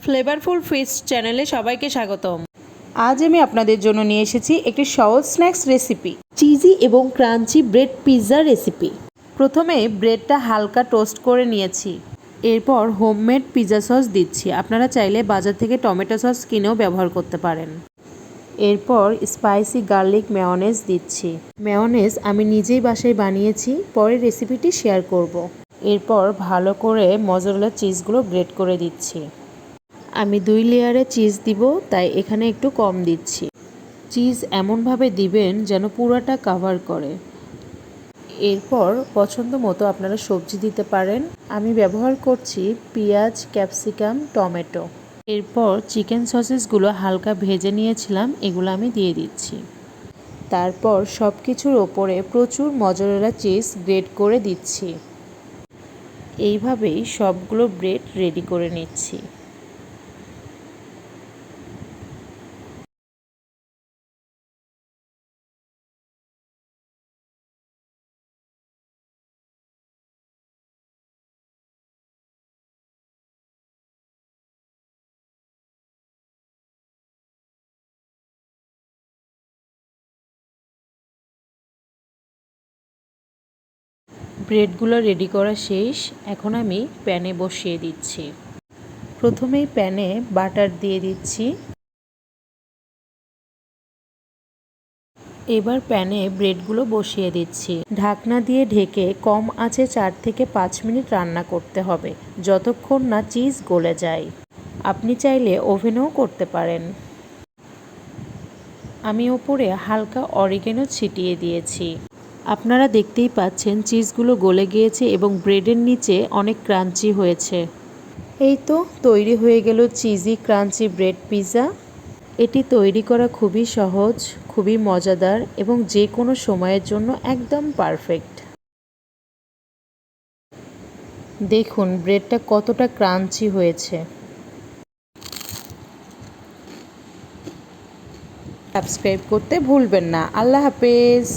Flavourful feast চ্যানেলে সবাইকে স্বাগতম। আজ আমি আপনাদের জন্য নিয়ে এসেছি একটি সহজ স্ন্যাক্স রেসিপি, চিজি এবং ক্রাঞ্চি ব্রেড পিৎজা রেসিপি। প্রথমে ব্রেডটা হালকা টোস্ট করে নিয়েছি, এরপর হোমমেড পিৎজা সস দিচ্ছি। আপনারা চাইলে বাজার থেকে টমেটো সস কিনেও ব্যবহার করতে পারেন। এরপর স্পাইসি গার্লিক মেয়োনেজ দিচ্ছি। মেয়োনেজ আমি নিজেই বাসায় বানিয়েছি, পরে রেসিপিটি শেয়ার করব। এরপর ভালো করে মজরেলা চিজগুলো গ্রেট করে দিচ্ছি। আমি 2 লেয়ারে চিজ দিব, তাই এখানে একটু কম দিচ্ছি। চিজ এমনভাবে দিবেন যেন পুরোটা কাভার করে। এরপর পছন্দ মতো আপনারা সবজি দিতে পারেন। আমি ব্যবহার করছি পেঁয়াজ, ক্যাপসিকাম, টমেটো। এরপর চিকেন সসেসগুলো হালকা ভেজে নিয়েছিলাম, এগুলো আমি দিয়ে দিচ্ছি। তারপর সব কিছুর ওপরে প্রচুর মজরেলা চিজ গ্রেট করে দিচ্ছি। এইভাবেই সবগুলো ব্রেড রেডি করে নিচ্ছি। ব্রেডগুলো রেডি করা শেষ, এখন আমি প্যানে বসিয়ে দিচ্ছি। প্রথমেই প্যানে বাটার দিয়ে দিচ্ছি। এবার প্যানে ব্রেডগুলো বসিয়ে দিচ্ছি। ঢাকনা দিয়ে ঢেকে কম আঁচে 4 থেকে 5 মিনিট রান্না করতে হবে, যতক্ষণ না চিজ গলে যায়। আপনি চাইলে ওভেনেও করতে পারেন। আমি ওপরে হালকা অরিগেনো ছিটিয়ে দিয়েছি। আপনারা দেখতেই পাচ্ছেন চিজগুলো গলে গিয়েছে এবং ব্রেডের নিচে অনেক ক্রাঞ্চি হয়েছে। এই তো তৈরি হয়ে গেল চিজি ক্রাঞ্চি ব্রেড পিৎজা। এটি তৈরি করা খুবই সহজ, খুবই মজাদার এবং যে কোনো সময়ের জন্য একদম পারফেক্ট। দেখুন ব্রেডটা কতটা ক্রাঞ্চি হয়েছে। সাবস্ক্রাইব করতে ভুলবেন না। আল্লাহ হাফেজ।